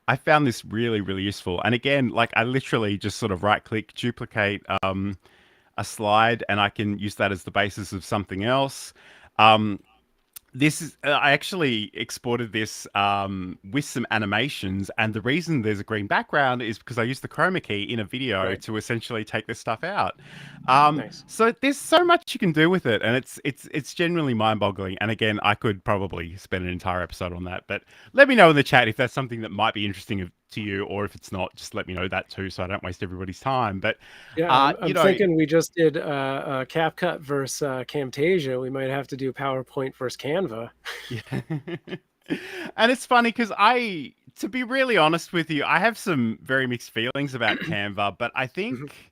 I found this really, really useful. And again, like I literally just sort of right click, duplicate a slide, and I can use that as the basis of something else. Um, this is I actually exported this with some animations, and the reason there's a green background is because I used the chroma key in a video Right. to essentially take this stuff out. Nice. So there's so much you can do with it, and it's genuinely mind-boggling. And again, I could probably spend an entire episode on that, but let me know in the chat if that's something that might be interesting to you, or if it's not. Just let me know that too, so I don't waste everybody's time. But Yeah, I'm thinking we just did CapCut versus Camtasia. We might have to do PowerPoint versus Canva. yeah. And it's funny because to be really honest with you, I have some very mixed feelings about Canva, but I Mhm. think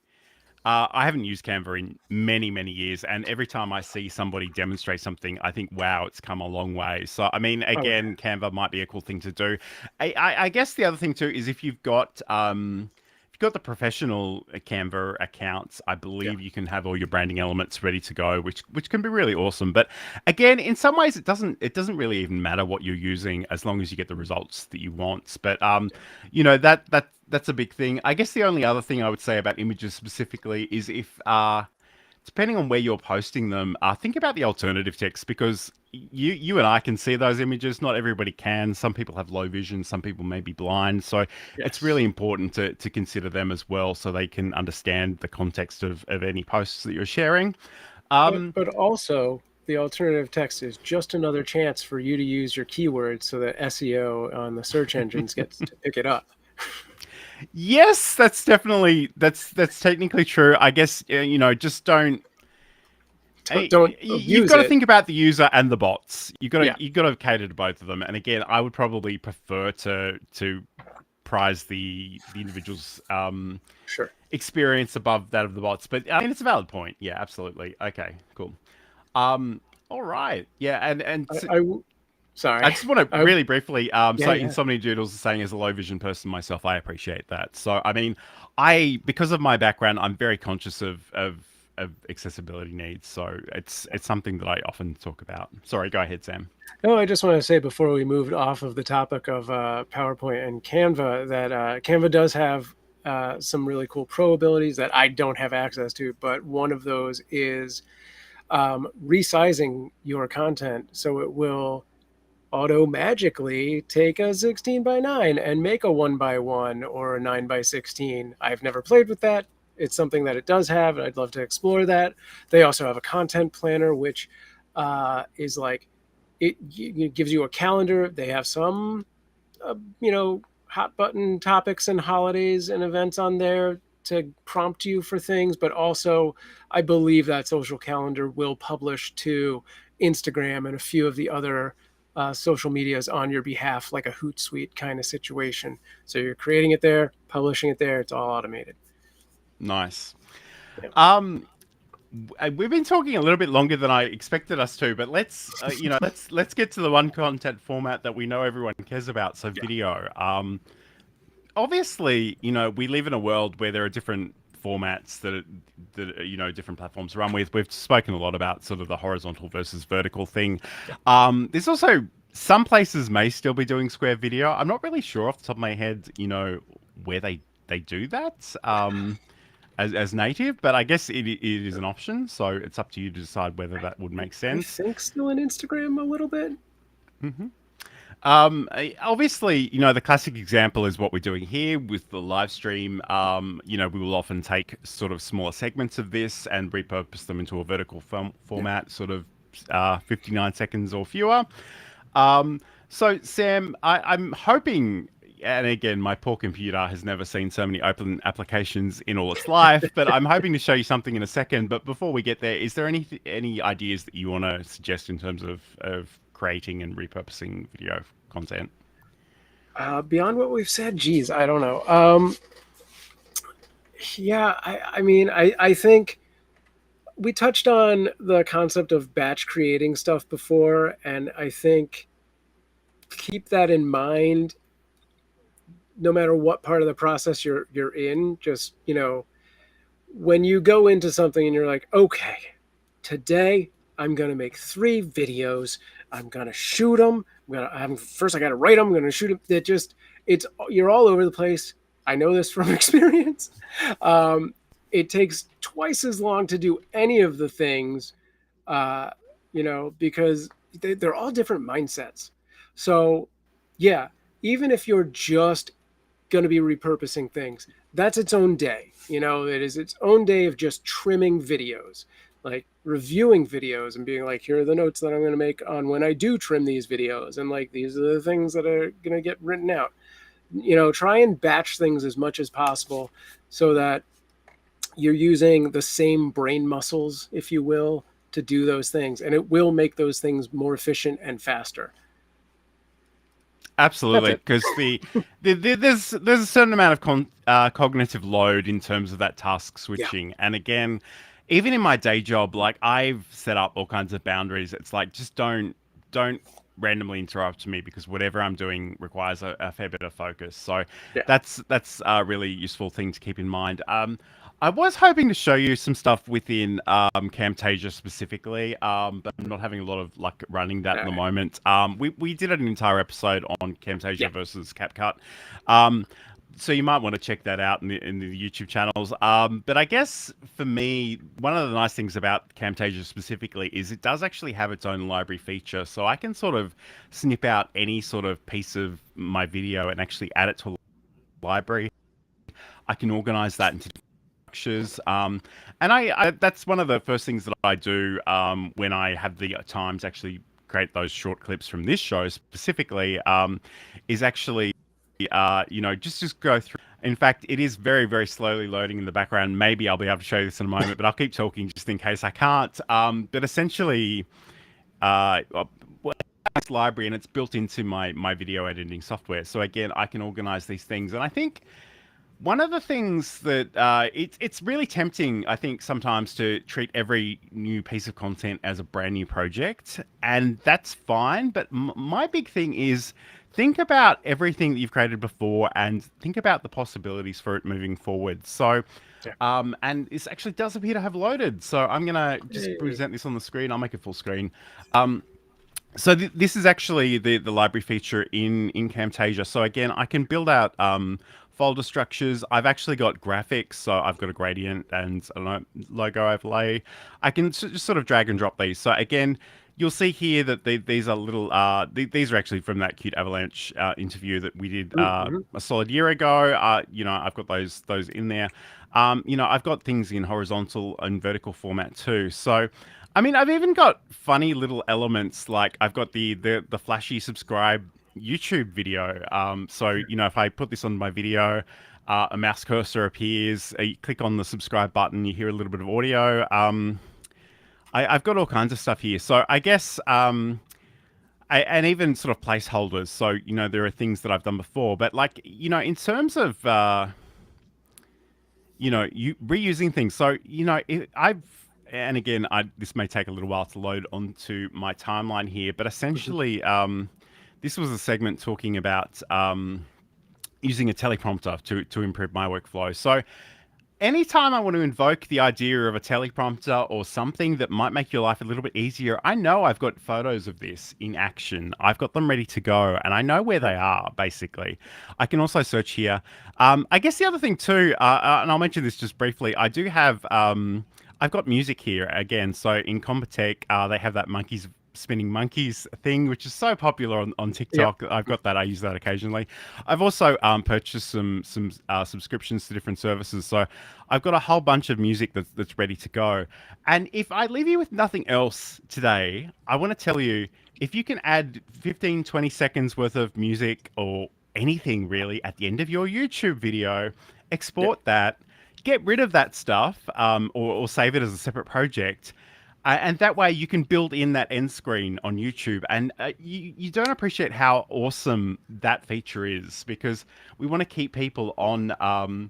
I haven't used Canva in many, many years. And every time I see somebody demonstrate something, I think, wow, it's come a long way. So, I mean, Oh yeah. again, Canva might be a cool thing to do. I guess the other thing too is if you've got the professional Canva accounts, I Yeah. believe you can have all your branding elements ready to go, which can be really awesome. But again, in some ways, it doesn't really even matter what you're using as long as you get the results that you want. But that's a big thing. I guess the only other thing I would say about images specifically is if depending on where you're posting them, think about the alternative text because you and I can see those images. Not everybody can. Some people have low vision. Some people may be blind. So it's Yes. really important to consider them as well so they can understand the context of any posts that you're sharing. Um, But also the alternative text is just another chance for you to use your keywords so that SEO on the search engines gets to pick it up. yes, that's technically true. I guess just don't. Don't You've abuse got to it. think about the user and the bots. Yeah, You got to cater to both of them. And again, I would probably prefer to prize the individual's sure. experience above that of the bots. But I mean, it's a valid point. Yeah, absolutely. Okay, cool. All right. Yeah, Sorry. I just want to I really briefly. Yeah, So yeah. Insomnia Doodles is saying, as a low vision person myself, I appreciate that. So I mean, because of my background, I'm very conscious of accessibility needs. So it's something that I often talk about. Sorry, go ahead, Sam. No, I just want to say before we moved off of the topic of PowerPoint and Canva that Canva does have some really cool pro abilities that I don't have access to, but one of those is resizing your content so it will auto magically take a 16 by 9 and make a 1 by 1 or a 9 by 16. I've never played with that. It's something that it does have, and I'd love to explore that. They also have a content planner, which is like it gives you a calendar. They have some, hot button topics and holidays and events on there to prompt you for things, but also I believe that social calendar will publish to Instagram and a few of the other social medias on your behalf, like a Hootsuite kind of situation. So you're creating it there, publishing it there. It's all automated. Nice. Yeah. Um, we've been talking a little bit longer than I expected us to, but let's get to the one content format that we know everyone cares about. So Yeah. video. Obviously, we live in a world where there are different formats that different platforms run with. We've spoken a lot about sort of the horizontal versus vertical thing. Yeah. There's also some places may still be doing square video. I'm not really sure off the top of my head, where they do that as native, but I guess it is an option. So it's up to you to decide whether that would make I sense. think still in Instagram a little bit. Obviously, the classic example is what we're doing here with the live stream. We will often take sort of smaller segments of this and repurpose them into a vertical Yeah. format, sort of 59 seconds or fewer. So, Sam, I'm hoping, and again, my poor computer has never seen so many open applications in all its life, but I'm hoping to show you something in a second. But before we get there, is there any ideas that you want to suggest in terms of creating and repurposing video content? Beyond what we've said, geez, I don't know. Yeah, I mean, I think we touched on the concept of batch creating stuff before, and I think keep that in mind no matter what part of the process you're in. Just, when you go into something and you're like, okay, today I'm gonna make 3 videos. I'm gonna shoot them. First I gotta write them. I'm gonna shoot them. You're all over the place. I know this from experience. It takes twice as long to do any of the things, because they're all different mindsets. So, yeah, even if you're just going to be repurposing things, that's its own day. It is its own day of just trimming videos, like reviewing videos and being like, here are the notes that I'm going to make on when I do trim these videos. And like, these are the things that are going to get written out. Try and batch things as much as possible so that you're using the same brain muscles, if you will, to do those things. And it will make those things more efficient and faster. That's Absolutely, it. because there's a certain amount of cognitive load in terms of that task Yeah. switching, and again, even in my day job, like I've set up all kinds of boundaries. It's like just don't randomly interrupt me because whatever I'm doing requires a fair bit of focus. So Yeah. that's a really useful thing to keep in mind. I was hoping to show you some stuff within Camtasia specifically, but I'm not having a lot of luck running that at the Okay. moment. We did an entire episode on Yeah. Camtasia versus CapCut. Um, so you might want to check that out in the YouTube channels. But I guess for me, one of the nice things about Camtasia specifically is it does actually have its own library feature. So I can sort of snip out any sort of piece of my video and actually add it to a library. I can organize that into structures. And I that's one of the first things that I do when I have the time to actually create those short clips from this show specifically, is actually just go through. In fact, it is very, very slowly loading in the background. Maybe I'll be able to show you this in a moment, but I'll keep talking just in case I can't. But essentially, well, it's library and it's built into my video editing software. So again, I can organize these things, and I think one of the things that it's really tempting, I think, sometimes to treat every new piece of content as a brand new project, and that's fine. But my big thing is think about everything that you've created before and think about the possibilities for it moving forward. So, Yeah. and this actually does appear to have loaded. So I'm gonna just Hey. present this on the screen. I'll make it full screen. Um, so this is actually the library feature in Camtasia. So again, I can build out folder structures. I've actually got graphics, so I've got a gradient and a logo overlay. I can just sort of drag and drop these. So again, you'll see here that these are little. These are actually from that cute Avalanche interview that we did Mm-hmm. a solid year ago. I've got those in there. I've got things in horizontal and vertical format too. So I mean, I've even got funny little elements like I've got the flashy subscribe YouTube video. So if I put this on my video, a mouse cursor appears. You click on the subscribe button, you hear a little bit of audio. I've got all kinds of stuff here. So I guess and even sort of placeholders. So there are things that I've done before, but like in terms of you reusing things. So I've and again, this may take a little while to load onto my timeline here, but Mm-hmm. essentially, this was a segment talking about using a teleprompter to improve my workflow. So anytime I want to invoke the idea of a teleprompter or something that might make your life a little bit easier, I know I've got photos of this in action. I've got them ready to go, and I know where Yep. they are, basically. I can also search here. I guess the other thing, too, and I'll mention this just briefly, I do have. I've got music here again. So in Compotech, they have that monkeys spinning monkeys thing, which is so popular on Yep. TikTok. I've got that. I use that occasionally. I've also purchased some subscriptions to different services. So I've got a whole bunch of music that's ready to go. And if I leave you with nothing else today, I want to tell you, if you can add 15, 20 seconds worth of music or anything really at the end of your YouTube video, Yep. export that, get rid of that stuff, or save it as a separate project. And that way you can build in that end screen on YouTube. And you don't appreciate how awesome that feature is, because we want to keep people on.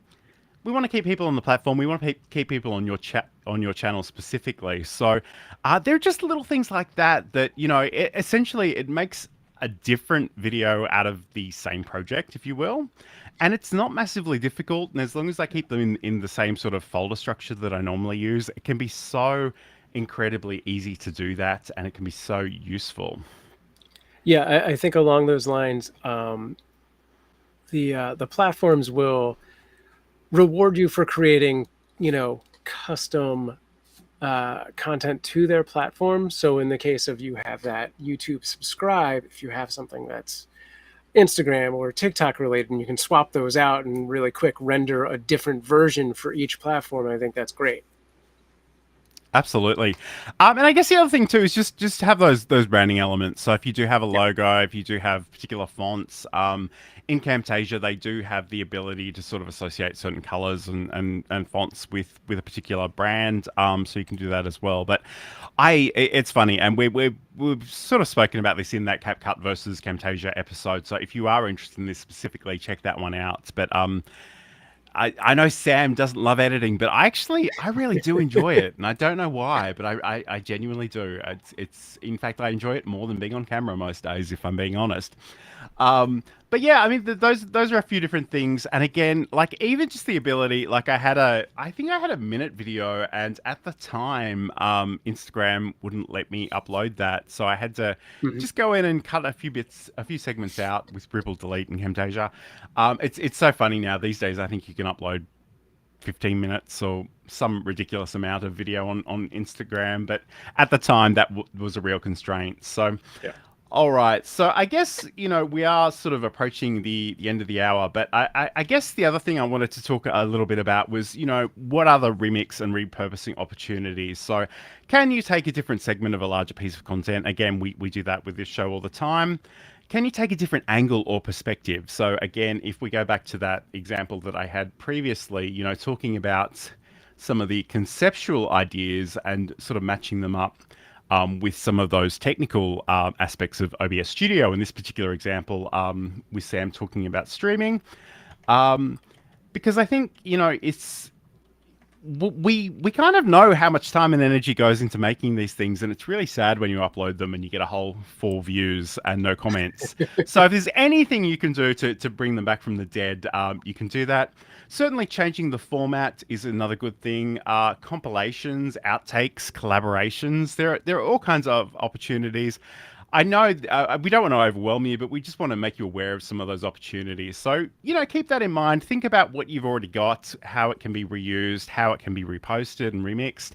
We want to keep people on the platform. We want to keep people on your channel specifically. So there are just little things like that that, essentially it makes a different video out of the same project, if you will. And it's not massively difficult. And as long as I keep them in the same sort of folder structure that I normally use, it can be so incredibly easy to do that. And it can be so useful. Yeah, I think along those lines, the platforms will reward you for creating, custom content to their platform. So in the case of you have that YouTube subscribe, if you have something that's Instagram or TikTok related, and you can swap those out and really quick render a different version for each platform, I think that's great. Absolutely, and I guess the other thing too is just have those branding elements. So if you do have a Yeah. logo, if you do have particular fonts, in Camtasia they do have the ability to sort of associate certain colors and fonts with a particular brand. So you can do that as well. But it's funny, and we've sort of spoken about this in that CapCut versus Camtasia episode. So if you are interested in this specifically, check that one out. But I know Sam doesn't love editing, but I really do enjoy it, and I don't know why, but I genuinely do. It's in fact I enjoy it more than being on camera most days, if I'm being honest. But yeah, I mean those are a few different things, and again, like even just the ability, like I think I had a minute video, and at the time, Instagram wouldn't let me upload that, so I had to Mhm. just go in and cut a few segments out with Ripple Delete and Camtasia. It's so funny now these days. I think you can upload 15 minutes or some ridiculous amount of video on Instagram, but at the time that was a real constraint. So Yeah. all right. So I guess, we are sort of approaching the end of the hour, but I guess the other thing I wanted to talk a little bit about was, what are the remix and repurposing opportunities? So can you take a different segment of a larger piece of content? Again, we do that with this show all the time. Can you take a different angle or perspective? So again, if we go back to that example that I had previously, talking about some of the conceptual ideas and sort of matching them up with some of those technical aspects of OBS Studio. In this particular example, with Sam talking about streaming, because I think it's we kind of know how much time and energy goes into making these things, and it's really sad when you upload them and you get a whole 4 views and no comments. So if there's anything you can do to bring them back from the dead, you can do that. Certainly changing the format is another good thing. Compilations, outtakes, collaborations, there are all kinds of opportunities. I know we don't want to overwhelm you, but we just want to make you aware of some of those opportunities. So, keep that in mind. Think about what you've already got, how it can be reused, how it can be reposted and remixed.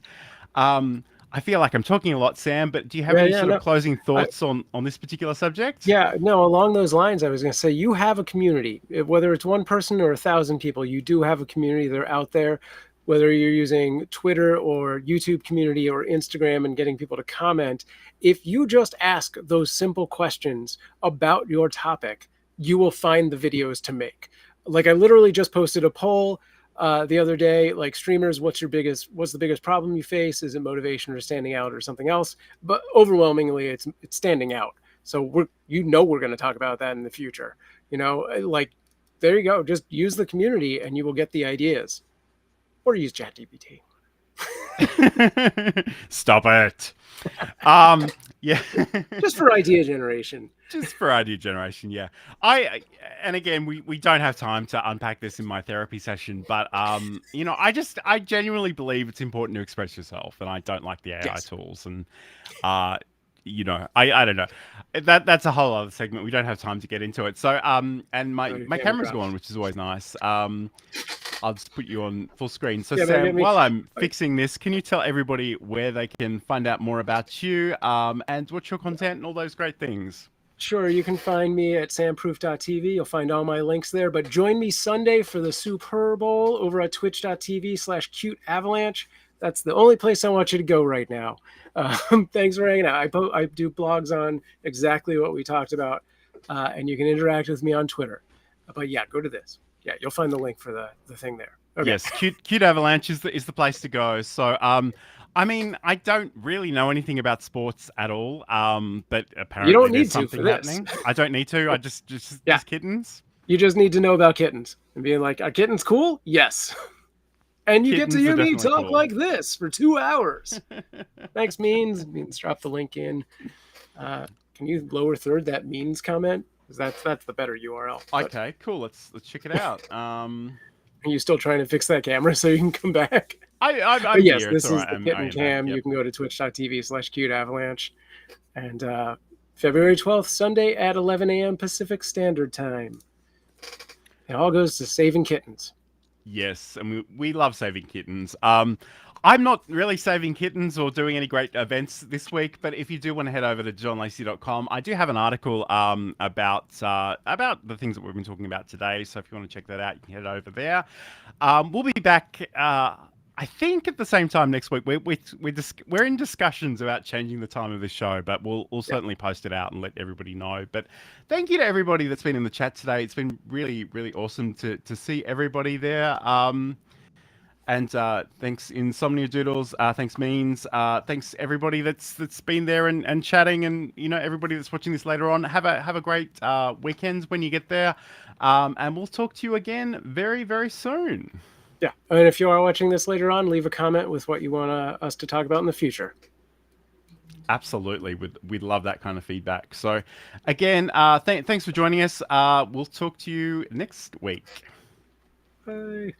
I feel like I'm talking a lot, Sam, but do you have Yeah, any yeah, sort of no. closing I, thoughts on this particular subject? yeah, no, along those lines, I was going to say you have a community. Whether it's one person or 1,000 people, you do have a community. They're out there, whether you're using Twitter or YouTube community or Instagram and getting people to comment. If you just ask those simple questions about your topic, you will find the videos to make. Like I literally just posted a poll the other day, like streamers, what's the biggest problem you face? Is it motivation or standing out or something else? But overwhelmingly, it's standing out. So we're going to talk about that in the future. Like there you go. Just use the community and you will get the ideas, or use ChatGPT. Stop it. Um, Yeah. Just for idea generation. Just for idea generation, yeah. And again, we don't have time to unpack this in my therapy session, but I genuinely believe it's important to express yourself, and I don't like the AI Yes. tools, and uh, I don't know. That's a whole other segment. We don't have time to get into it. So and Oh, my your my camera camera's dropped. gone, which is always nice. I'll just put you on full screen. So, Yeah, man, Sam, get me. while I'm fixing this, can you tell everybody where they can find out more about you, and what's your content and all those great things? Sure, you can find me at samproof.tv. You'll find all my links there. But join me Sunday for the Super Bowl over at twitch.tv/cute avalanche. That's the only place I want you to go right now. Thanks for hanging out. I do blogs on exactly what we talked about, and you can interact with me on Twitter. But yeah, go to this. Yeah, you'll find the link for the thing there. Okay. Yes, cute avalanche is the place to go. So, I mean, I don't really know anything about sports at all. But You apparently don't there's need to for something this. happening. I don't need to. I just Yeah, just kittens. you just need to know about kittens and being like, are kittens cool? Yes. And you get to Kittens are hear me definitely talk cool. like this for 2 hours. Thanks, Means. Means drop the link in. Can you lower third that Means comment? Because that's the better URL. But Okay, cool. Let's check it out. are you still trying to fix that camera so you can come back? I'm But yes, here. It's this all is right. the I kitten am back. cam. Yep. You can go to twitch.tv/cute avalanche. And February 12th, Sunday at 11 a.m. Pacific Standard Time. It all goes to saving kittens. Yes, and we love saving kittens. I'm not really saving kittens or doing any great events this week, but if you do want to head over to johnlacey.com, I do have an article about the things that we've been talking about today. So if you want to check that out, you can head over there. We'll be back. I think at the same time next week. We're in discussions about changing the time of the show, but we'll Yeah. certainly post it out and let everybody know. But thank you to everybody that's been in the chat today. It's been really, really awesome to see everybody there. And thanks Insomnia Doodles, thanks Means, thanks everybody that's been there and chatting, and everybody that's watching this later on. Have a great weekend when you get there, and we'll talk to you again very, very soon. Yeah. And if you are watching this later on, leave a comment with what you want us to talk about in the future. Absolutely, we'd love that kind of feedback. So, again, thanks for joining us. We'll talk to you next week. Bye.